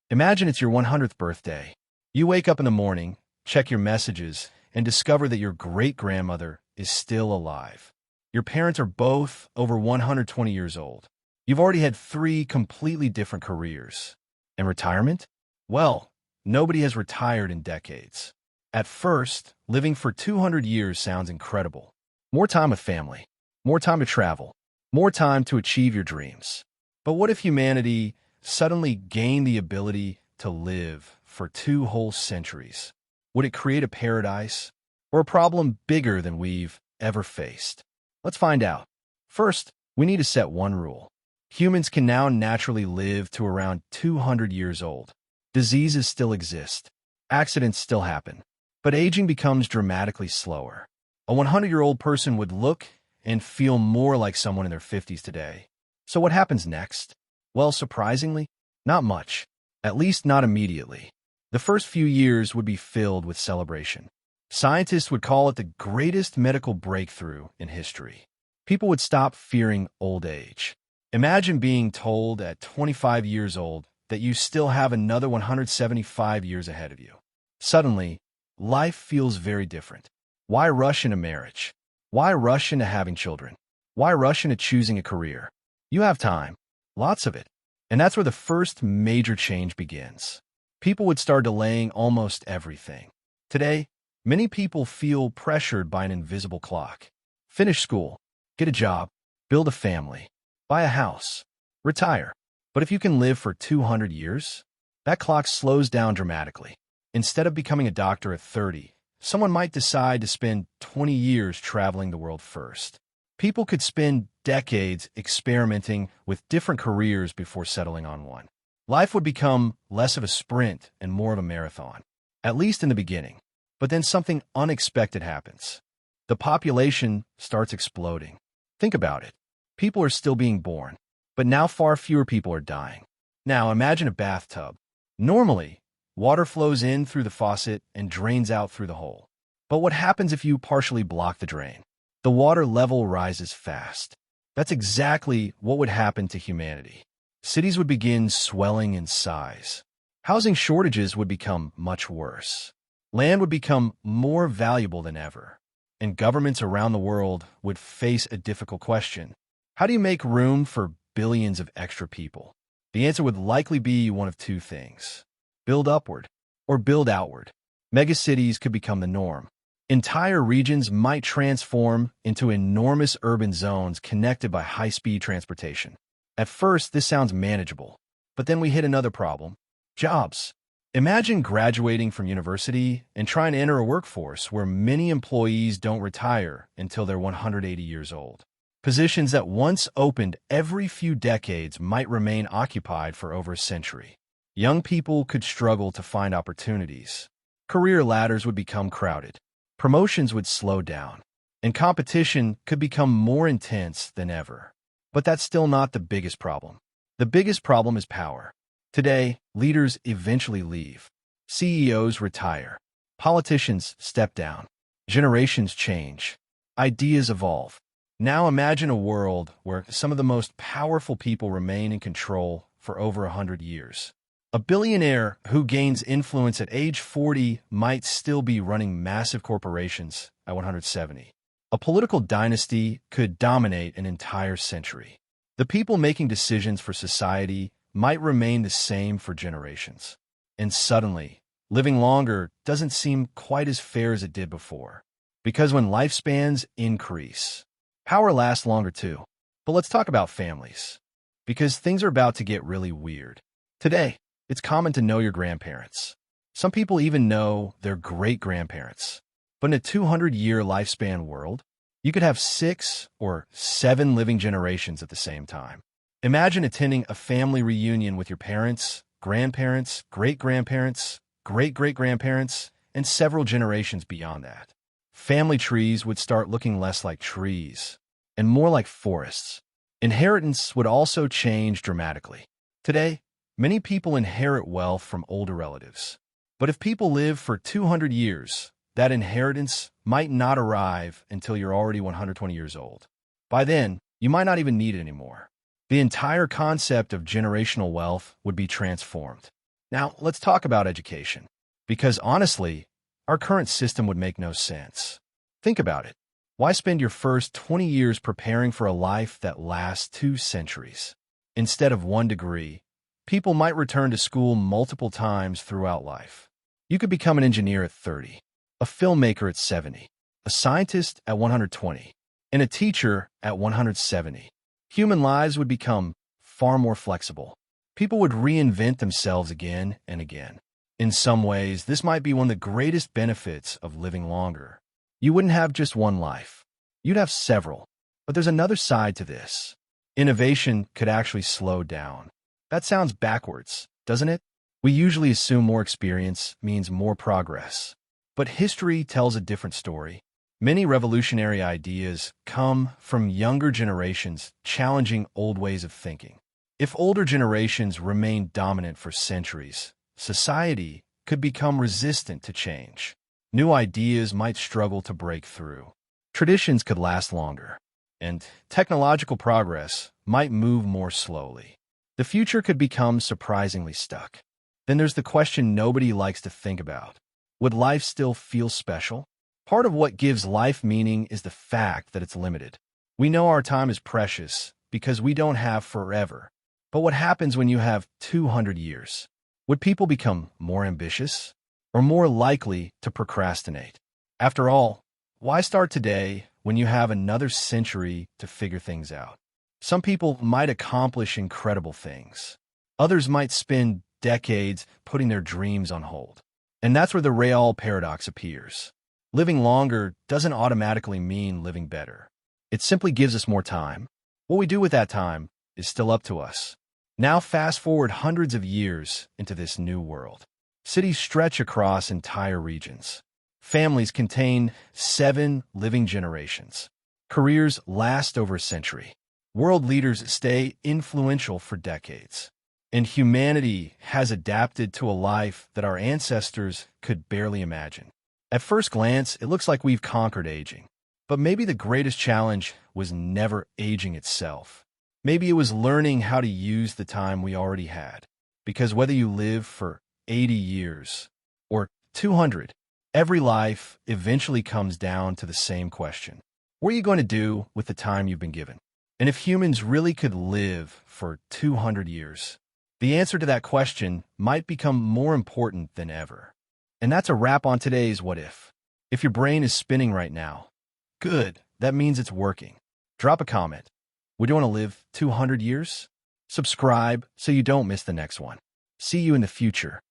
Imagine it's your 100th birthday. You wake up in the morning, check your messages, and discover that your great-grandmother is still alive. Your parents are both over 120 years old. You've already had three completely different careers. And retirement? Well, nobody has retired in decades. At first, living for 200 years sounds incredible. More time with family, more time to travel, more time to achieve your dreams. But what if humanity suddenly gained the ability to live for 2 whole centuries? Would it create a paradise or a problem bigger than we've ever faced? Let's find out. First, we need to set one rule. Humans can now naturally live to around 200 years old. Diseases still exist. Accidents still happen. But aging becomes dramatically slower. A 100-year-old person would look and feel more like someone in their 50s today. So what happens next? Well, surprisingly, not much. At least not immediately. The first few years would be filled with celebration. Scientists would call it the greatest medical breakthrough in history. People would stop fearing old age. Imagine being told at 25 years old that you still have another 175 years ahead of you. Suddenly, life feels very different. Why rush into marriage? Why rush into having children? Why rush into choosing a career? You have time. Lots of it. And that's where the first major change begins. People would start delaying almost everything. Today, many people feel pressured by an invisible clock. Finish school, get a job, build a family, buy a house, retire. But if you can live for 200 years, that clock slows down dramatically. Instead of becoming a doctor at 30, someone might decide to spend 20 years traveling the world first. People could spend decades experimenting with different careers before settling on one. Life would become less of a sprint and more of a marathon, at least in the beginning. But then something unexpected happens. The population starts exploding. Think about it. People are still being born, but now far fewer people are dying. Now imagine a bathtub. Normally, water flows in through the faucet and drains out through the hole. But what happens if you partially block the drain? The water level rises fast. That's exactly what would happen to humanity. Cities would begin swelling in size. Housing shortages would become much worse. Land would become more valuable than ever. And governments around the world would face a difficult question. How do you make room for billions of extra people? The answer would likely be one of two things. Build upward or build outward. Megacities could become the norm. Entire regions might transform into enormous urban zones connected by high-speed transportation. At first, this sounds manageable, but then we hit another problem. Jobs. Imagine graduating from university and trying to enter a workforce where many employees don't retire until they're 180 years old. Positions that once opened every few decades might remain occupied for over a century. Young people could struggle to find opportunities. Career ladders would become crowded. Promotions would slow down, and competition could become more intense than ever. But that's still not the biggest problem. The biggest problem is power. Today, leaders eventually leave. CEOs retire. Politicians step down. Generations change. Ideas evolve. Now imagine a world where some of the most powerful people remain in control for over 100 years. A billionaire who gains influence at age 40 might still be running massive corporations at 170. A political dynasty could dominate an entire century. The people making decisions for society might remain the same for generations. And suddenly, living longer doesn't seem quite as fair as it did before. Because when lifespans increase, power lasts longer too. But let's talk about families. Because things are about to get really weird. Today, it's common to know your grandparents. Some people even know their great-grandparents. But in a 200-year lifespan world, you could have 6 or 7 living generations at the same time. Imagine attending a family reunion with your parents, grandparents, great-grandparents, great-great-grandparents, and several generations beyond that. Family trees would start looking less like trees and more like forests. Inheritance would also change dramatically. Today, many people inherit wealth from older relatives. But if people live for 200 years, that inheritance might not arrive until you're already 120 years old. By then, you might not even need it anymore. The entire concept of generational wealth would be transformed. Now, let's talk about education. Because honestly, our current system would make no sense. Think about it. Why spend your first 20 years preparing for a life that lasts 2 centuries? Instead of one degree, people might return to school multiple times throughout life. You could become an engineer at 30, a filmmaker at 70, a scientist at 120, and a teacher at 170. Human lives would become far more flexible. People would reinvent themselves again and again. In some ways, this might be one of the greatest benefits of living longer. You wouldn't have just one life. You'd have several. But there's another side to this. Innovation could actually slow down. That sounds backwards, doesn't it? We usually assume more experience means more progress. But history tells a different story. Many revolutionary ideas come from younger generations challenging old ways of thinking. If older generations remain dominant for centuries, society could become resistant to change. New ideas might struggle to break through. Traditions could last longer, and technological progress might move more slowly. The future could become surprisingly stuck. Then there's the question nobody likes to think about. Would life still feel special? Part of what gives life meaning is the fact that it's limited. We know our time is precious because we don't have forever. But what happens when you have 200 years? Would people become more ambitious or more likely to procrastinate? After all, why start today when you have another century to figure things out? Some people might accomplish incredible things. Others might spend decades putting their dreams on hold. And that's where the Raoul paradox appears. Living longer doesn't automatically mean living better. It simply gives us more time. What we do with that time is still up to us. Now fast forward hundreds of years into this new world. Cities stretch across entire regions. Families contain 7 living generations. Careers last over a century. World leaders stay influential for decades. And humanity has adapted to a life that our ancestors could barely imagine. At first glance, it looks like we've conquered aging. But maybe the greatest challenge was never aging itself. Maybe it was learning how to use the time we already had. Because whether you live for 80 years or 200, every life eventually comes down to the same question. What are you going to do with the time you've been given? And if humans really could live for 200 years, the answer to that question might become more important than ever. And that's a wrap on today's What If. If your brain is spinning right now, good, that means it's working. Drop a comment. Would you want to live 200 years? Subscribe so you don't miss the next one. See you in the future.